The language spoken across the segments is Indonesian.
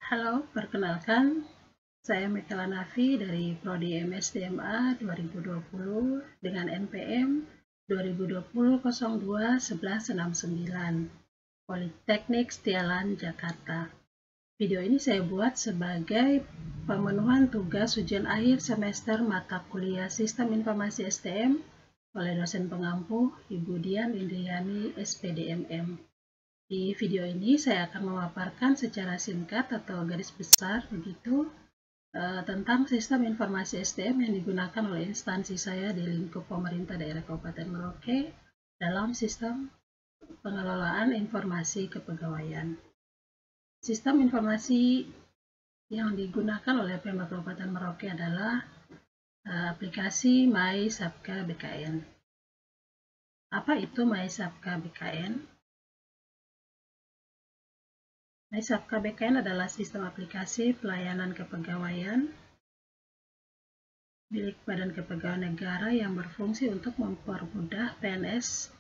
Halo, perkenalkan, saya Mekela Nafi dari Prodi MSDMA 2020 dengan NPM 2020-02-1169, Politeknik Setialan, Jakarta. Video ini saya buat sebagai pemenuhan tugas ujian akhir semester mata kuliah Sistem Informasi STM oleh dosen pengampu Ibu Dian Indriani, SPDMM. Di video ini saya akan memaparkan secara singkat atau garis besar begitu tentang sistem informasi STM yang digunakan oleh instansi saya di lingkup pemerintah daerah Kabupaten Merauke dalam sistem pengelolaan informasi kepegawaian. Sistem informasi yang digunakan oleh Pemda Kabupaten Merauke adalah aplikasi MySabka BKN. Apa itu MySabka BKN? MySabka BKN adalah sistem aplikasi pelayanan kepegawaian milik Badan Kepegawaian Negara yang berfungsi untuk mempermudah PNS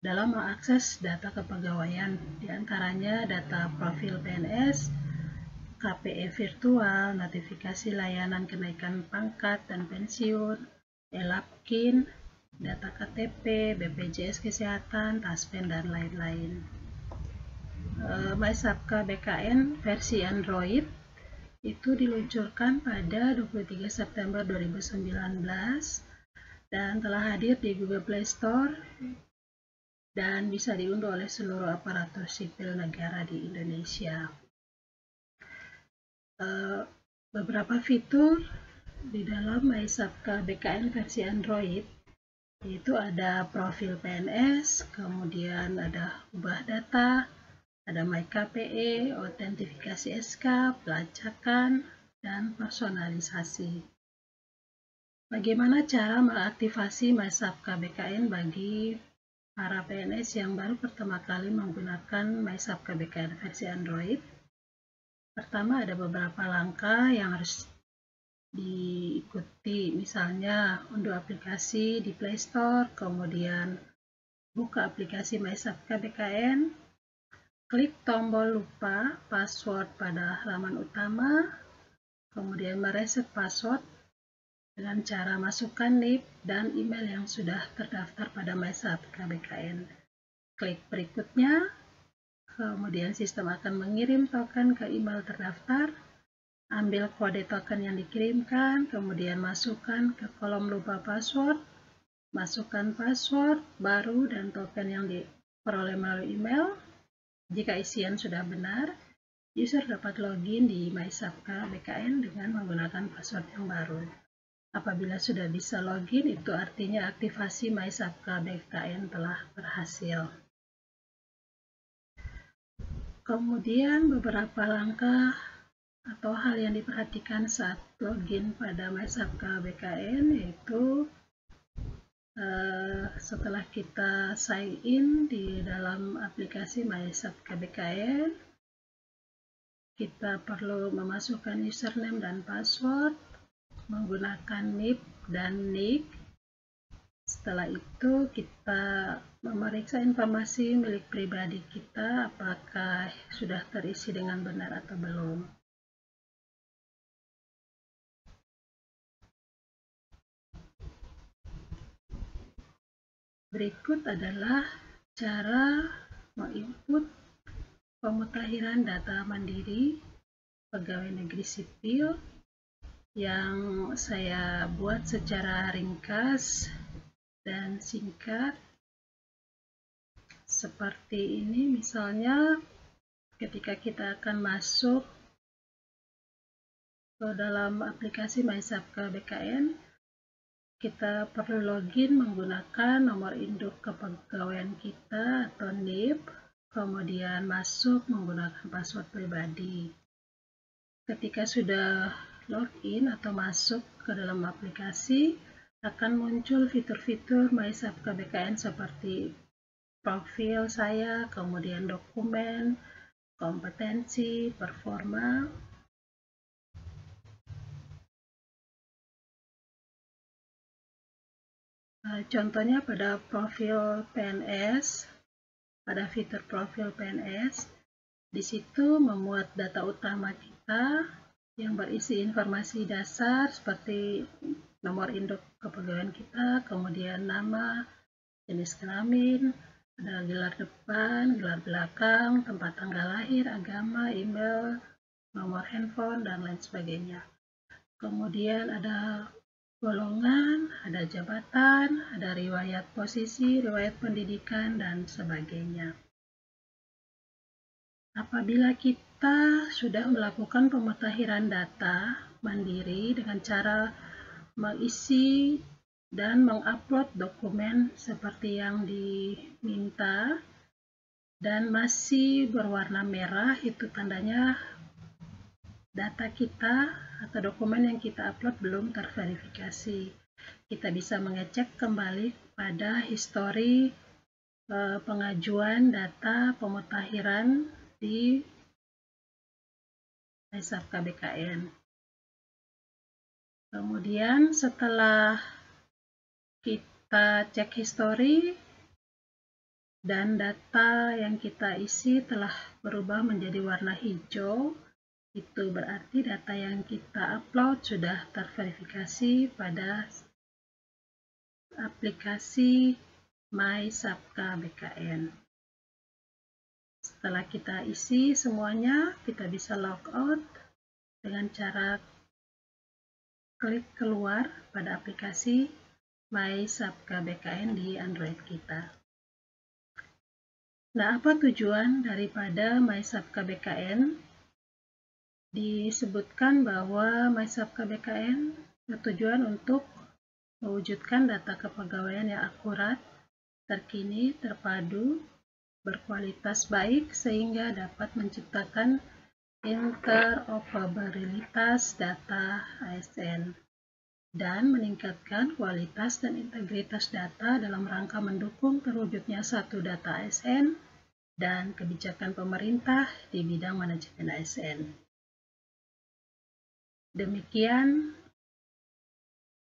dalam mengakses data kepegawaian, diantaranya data profil PNS, KPE virtual, notifikasi layanan kenaikan pangkat dan pensiun, ELAPKIN, data KTP, BPJS Kesehatan, TASPEN, dan lain-lain. MySabka BKN versi Android itu diluncurkan pada 23 September 2019 dan telah hadir di Google Play Store dan bisa diunduh oleh seluruh aparatur sipil negara di Indonesia. Beberapa fitur di dalam MySabka BKN versi Android yaitu ada profil PNS, kemudian ada ubah data, ada MyKPE, autentifikasi SK, pelacakan, dan personalisasi. Bagaimana cara mengaktifasi MySabka BKN bagi para PNS yang baru pertama kali menggunakan MySabka BKN versi Android? Pertama, ada beberapa langkah yang harus diikuti, misalnya unduh aplikasi di Play Store, kemudian buka aplikasi MySabka BKN, klik tombol lupa password pada halaman utama, kemudian mereset password dengan cara masukkan NIP dan email yang sudah terdaftar pada MySabka BKN. Klik berikutnya, kemudian sistem akan mengirim token ke email terdaftar, ambil kode token yang dikirimkan, kemudian masukkan ke kolom lupa password, masukkan password baru dan token yang diperoleh melalui email. Jika isian sudah benar, user dapat login di MySabka BKN dengan menggunakan password yang baru. Apabila sudah bisa login, itu artinya aktivasi MySabka BKN telah berhasil. Kemudian beberapa langkah atau hal yang diperhatikan saat login pada MySabka BKN yaitu setelah kita sign in di dalam aplikasi MySabka BKN, kita perlu memasukkan username dan password, menggunakan NIP dan NIK. Setelah itu kita memeriksa informasi milik pribadi kita apakah sudah terisi dengan benar atau belum. Berikut adalah cara menginput pemutakhiran data mandiri pegawai negeri sipil yang saya buat secara ringkas dan singkat. Seperti ini misalnya ketika kita akan masuk ke dalam aplikasi MySabka BKN, kita perlu login menggunakan nomor induk kepegawaian kita atau NIP, kemudian masuk menggunakan password pribadi. Ketika sudah login atau masuk ke dalam aplikasi, akan muncul fitur-fitur MySabka BKN seperti profil saya, kemudian dokumen, kompetensi, performa. Contohnya pada profil PNS, pada fitur profil PNS, di situ memuat data utama kita kita yang berisi informasi dasar seperti nomor induk kepegawaian kita, kemudian nama, jenis kelamin, ada gelar depan, gelar belakang, tempat tanggal lahir, agama, email, nomor handphone, dan lain sebagainya. Kemudian ada golongan, ada jabatan, ada riwayat posisi, riwayat pendidikan, dan sebagainya. Apabila kita sudah melakukan pemutakhiran data mandiri dengan cara mengisi dan mengupload dokumen seperti yang diminta dan masih berwarna merah, itu tandanya data kita atau dokumen yang kita upload belum terverifikasi. Kita bisa mengecek kembali pada histori pengajuan data pemutakhiran di MySabka BKN. Kemudian setelah kita cek histori dan data yang kita isi telah berubah menjadi warna hijau, itu berarti data yang kita upload sudah terverifikasi pada aplikasi MySabka BKN. Setelah kita isi semuanya, kita bisa logout dengan cara klik keluar pada aplikasi MySabka BKN di Android kita. Nah, apa tujuan daripada MySabka BKN? Disebutkan bahwa MySabka BKN bertujuan untuk mewujudkan data kepegawaian yang akurat, terkini, terpadu, berkualitas baik sehingga dapat menciptakan interoperabilitas data ASN dan meningkatkan kualitas dan integritas data dalam rangka mendukung terwujudnya satu data ASN dan kebijakan pemerintah di bidang manajemen ASN. Demikian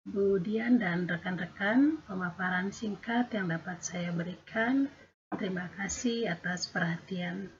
Bu Dian dan rekan-rekan pemaparan singkat yang dapat saya berikan. Terima kasih atas perhatian.